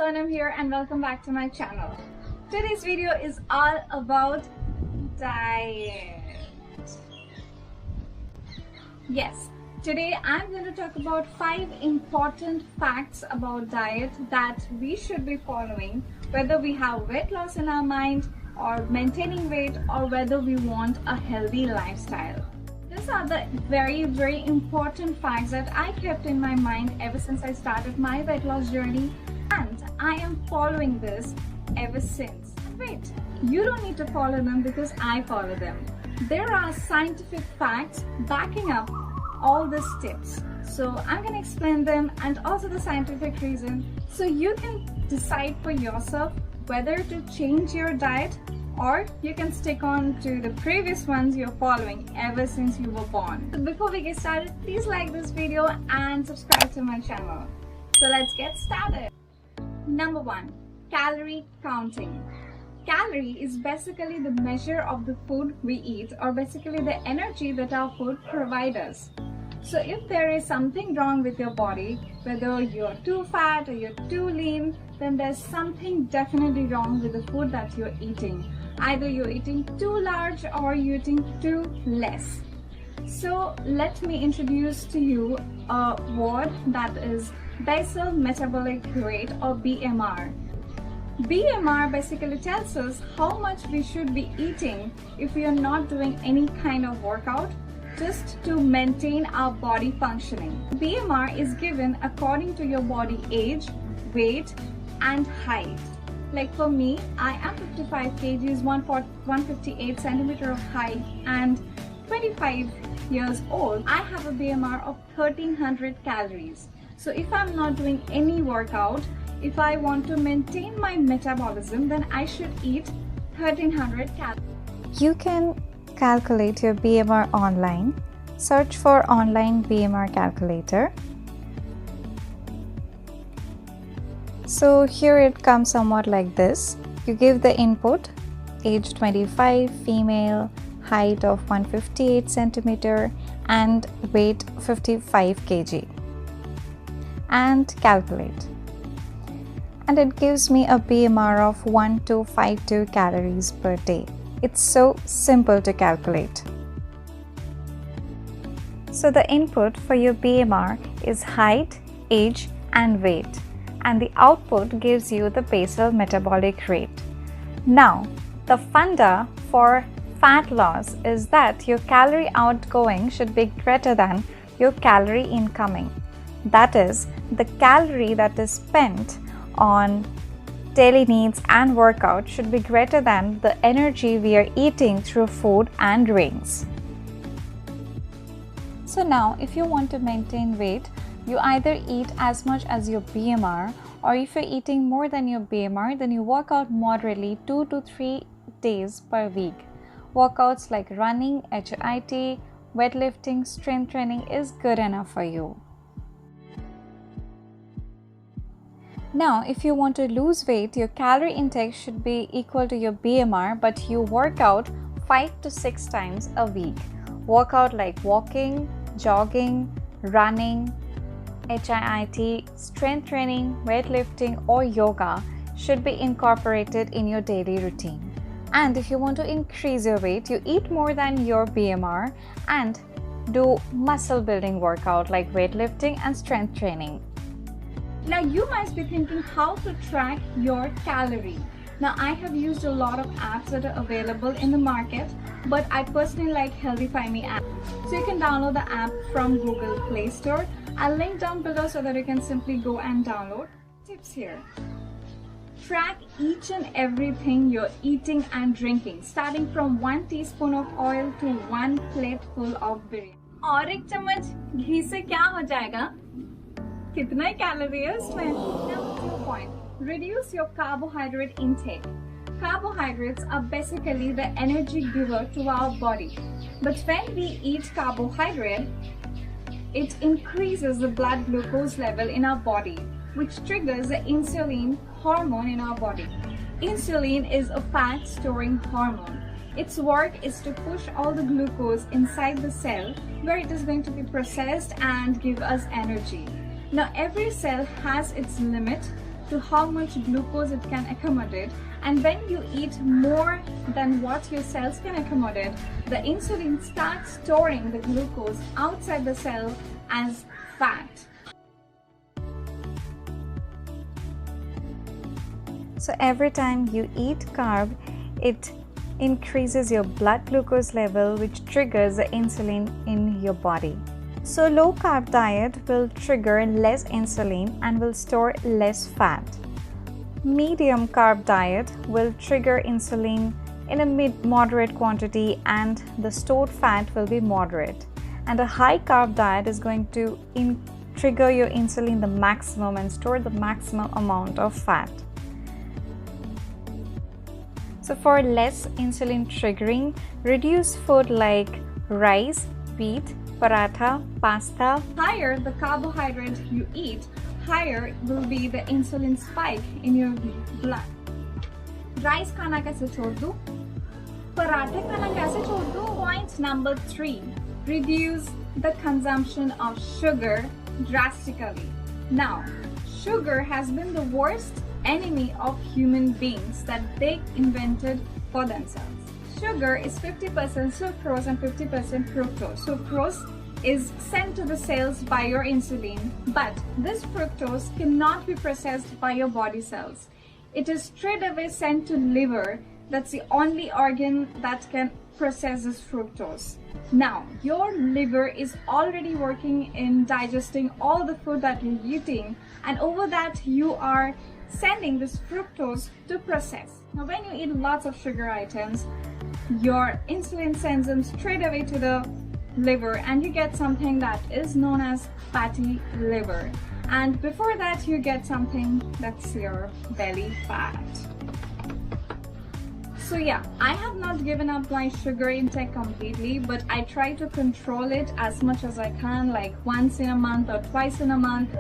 Sonam here and welcome back to my channel. Today's video is all about diet. Yes, today I'm going to talk about 5 important facts about diet that we should be following, whether we have weight loss in our mind or maintaining weight or whether we want a healthy lifestyle. These are the very important facts that I kept in my mind ever since I started my weight loss journey, and I am following this ever since. Wait, you don't need to follow them because I follow them. There are scientific facts backing up all these tips. So I'm going to explain them and also the scientific reason so you can decide for yourself whether to change your diet or you can stick on to the previous ones you're following ever since you were born. So before we get started, please like this video and subscribe to my channel. So let's get started. Number 1, calorie counting. Calorie is basically the measure of the food we eat, or basically the energy that our food provides us. So if there is something wrong with your body, whether you're too fat or you're too lean, then there's something definitely wrong with the food that you're eating. Either you're eating too large or you're eating too less. So let me introduce to you a word that is basal metabolic rate, or BMR. BMR basically tells us how much we should be eating if we are not doing any kind of workout, just to maintain our body functioning. BMR is given according to your body age, weight and height. Like for me, I am 55 kgs, 158 centimeter of height and 25 years old. I have a BMR of 1300 calories. So if I'm not doing any workout, if I want to maintain my metabolism, then I should eat 1300 calories. You can calculate your BMR online. Search for online BMR calculator. So here it comes somewhat like this. You give the input, age 25, female, height of 158 centimeter and weight 55 kg, and calculate. And it gives me a BMR of 1252 calories per day. It's so simple to calculate. So the input for your BMR is height, age and weight, and the output gives you the basal metabolic rate. Now, the funda for fat loss is that your calorie outgoing should be greater than your calorie incoming. That is, the calorie that is spent on daily needs and workout should be greater than the energy we are eating through food and drinks. So now, if you want to maintain weight, you either eat as much as your BMR, or if you're eating more than your BMR, then you work out moderately 2 to 3 days per week. Workouts like running, HIIT, weightlifting, strength training is good enough for you. Now, if you want to lose weight, your calorie intake should be equal to your BMR, but you work out 5 to 6 times a week. Workout like walking, jogging, running, HIIT, strength training, weightlifting or yoga should be incorporated in your daily routine. And if you want to increase your weight, you eat more than your BMR and do muscle building workout like weightlifting and strength training. Now you might be thinking how to track your calorie. Now I have used a lot of apps that are available in the market, but I personally like HealthyFiMe app. So you can download the app from Google Play Store. I'll link down below so that you can simply go and download. Tips here. Track each and everything you're eating and drinking, starting from 1 teaspoon of oil to 1 plate full of biryani. और एक चम्मच घी से क्या हो जाएगा? कितना calorie है उसमें? Now, 2 point. Reduce your carbohydrate intake. Carbohydrates are basically the energy giver to our body. But when we eat carbohydrate, it increases the blood glucose level in our body, which triggers the insulin hormone in our body. Insulin is a fat storing hormone. Its work is to push all the glucose inside the cell where it is going to be processed and give us energy. Now every cell has its limit to how much glucose it can accommodate. And when you eat more than what your cells can accommodate, the insulin starts storing the glucose outside the cell as fat. So every time you eat carb, it increases your blood glucose level, which triggers the insulin in your body. So low carb diet will trigger less insulin and will store less fat. Medium carb diet will trigger insulin in a moderate quantity and the stored fat will be moderate. And a high carb diet is going to trigger your insulin the maximum and store the maximum amount of fat. So for less insulin triggering, reduce food like rice, wheat, paratha, pasta. Higher the carbohydrate you eat, higher will be the insulin spike in your blood. Rice खाना कैसे छोड़ दूँ? पराठे खाना कैसे छोड़ दूँ? Point number 3. Reduce the consumption of sugar drastically. Now, sugar has been the worst enemy of human beings that they invented for themselves. Sugar is 50% sucrose and 50% fructose. Sucrose is sent to the cells by your insulin, but this fructose cannot be processed by your body cells. It is straight away sent to liver. That's the only organ that can process this fructose. Now, your liver is already working in digesting all the food that you're eating, and over that you are sending this fructose to process. Now, when you eat lots of sugar items, your insulin sends them straight away to the liver and you get something that is known as fatty liver. And before that, you get something that's your belly fat. So yeah, I have not given up my sugar intake completely, but I try to control it as much as I can, like once in a month or twice in a month.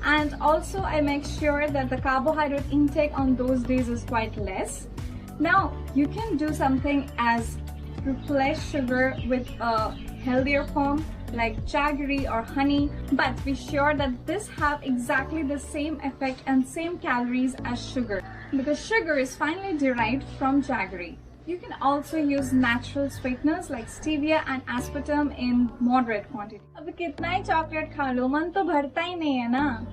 And also I make sure that the carbohydrate intake on those days is quite less. Now, you can do something as replace sugar with a healthier form like jaggery or honey, but be sure that this have exactly the same effect and same calories as sugar, because sugar is finally derived from jaggery. You can also use natural sweeteners like stevia and aspartame in moderate quantity. अब कितना ही chocolate खा लो, मन तो भरता ही नहीं है ना,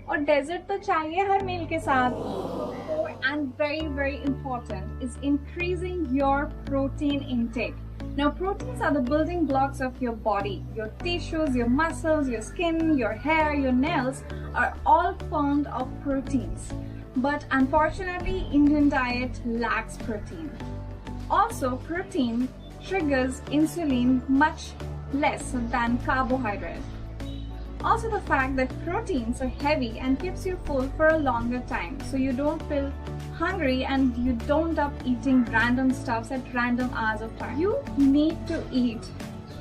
और डेजर्ट तो चाहिए हर मील के साथ. And very important is increasing your protein intake. Now, proteins are the building blocks of your body. Your tissues, your muscles, your skin, your hair, your nails are all formed of proteins. But unfortunately, Indian diet lacks protein. Also, protein triggers insulin much less than carbohydrate. Also, the fact that proteins are heavy and keeps you full for a longer time, so you don't feel hungry and you don't up eating random stuffs at random hours of time. You need to eat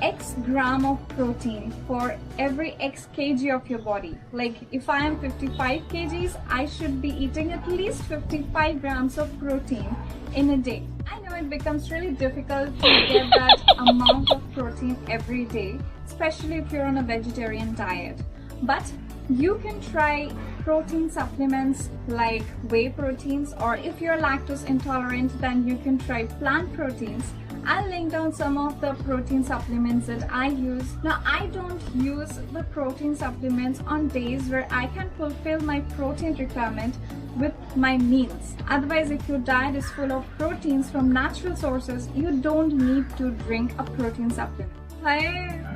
X gram of protein for every X kg of your body. Like if I am 55 kgs, I should be eating at least 55 grams of protein in a day. I know it becomes really difficult to get that amount of protein every day, especially if you're on a vegetarian diet. But you can try protein supplements like whey proteins, or if you're lactose intolerant, then you can try plant proteins. I'll link down some of the protein supplements that I use. Now, I don't use the protein supplements on days where I can fulfill my protein requirement with my meals. Otherwise, if your diet is full of proteins from natural sources, you don't need to drink a protein supplement. Hi.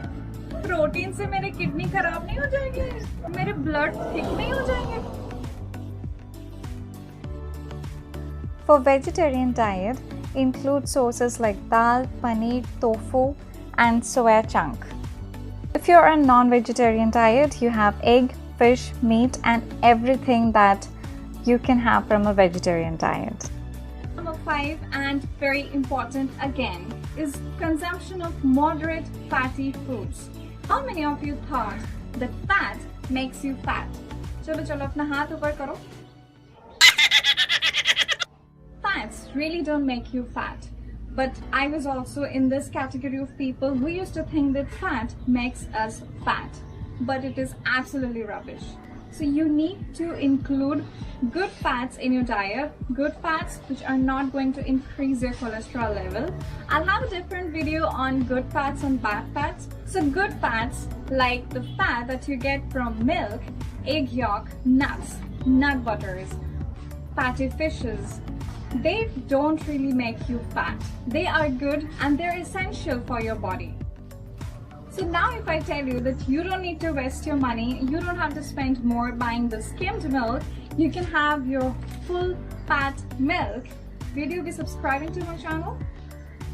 Protein से मेरे kidney खराब नहीं हो जाएंगे, मेरे blood thick नहीं हो जाएंगे. For vegetarian diet, include sources like dal, paneer, tofu, and soya chunk. If you're on a non-vegetarian diet, you have egg, fish, meat, and everything that you can have from a vegetarian diet. Number 5, and very important again, is consumption of moderate fatty foods. How many of you thought that fat makes you fat? चलो चलो अपना हाथ ऊपर करो. Fats really don't make you fat. But I was also in this category of people who used to think that fat makes us fat. But it is absolutely rubbish. So you need to include good fats in your diet, good fats which are not going to increase your cholesterol level. I'll have a different video on good fats and bad fats. So good fats like the fat that you get from milk, egg yolk, nuts, nut butters, fatty fishes, they don't really make you fat. They are good and they're essential for your body. So now if I tell you that you don't need to waste your money, you don't have to spend more buying the skimmed milk, you can have your full fat milk, will you be subscribing to my channel?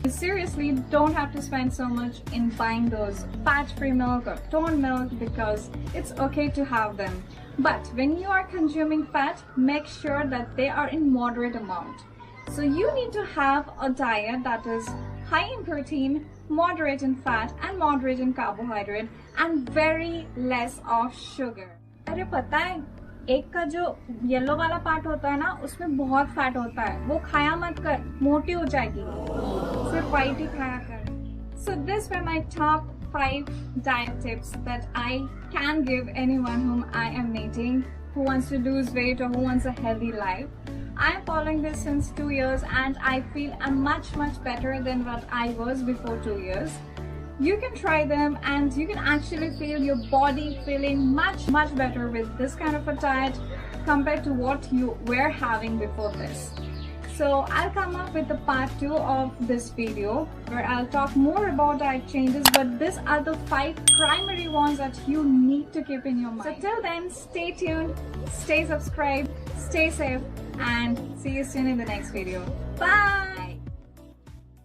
You seriously don't have to spend so much in buying those fat-free milk or toned milk because it's okay to have them. But when you are consuming fat, make sure that they are in moderate amount. So you need to have a diet that is high in protein, moderate in fat and moderate in carbohydrate and very less of sugar. अरे पता है एक का जो yellow वाला part होता है ना उसमें बहुत फैट होता है, वो खाया मत कर, मोटी हो जाएगी, सिर्फ व्हाइट ही खाया कर. So these were my top 5 diet tips that I can give anyone whom I am meeting who wants to lose weight or who wants a healthy life. I am following this since 2 years and I feel I'm much better than what I was before 2 years. You can try them and you can actually feel your body feeling much better with this kind of a diet compared to what you were having before this. So I'll come up with the part 2 of this video where I'll talk more about diet changes, but these are the 5 primary ones that you need to keep in your mind. So till then, stay tuned, stay subscribed, stay safe, and see you soon in the next video. Bye!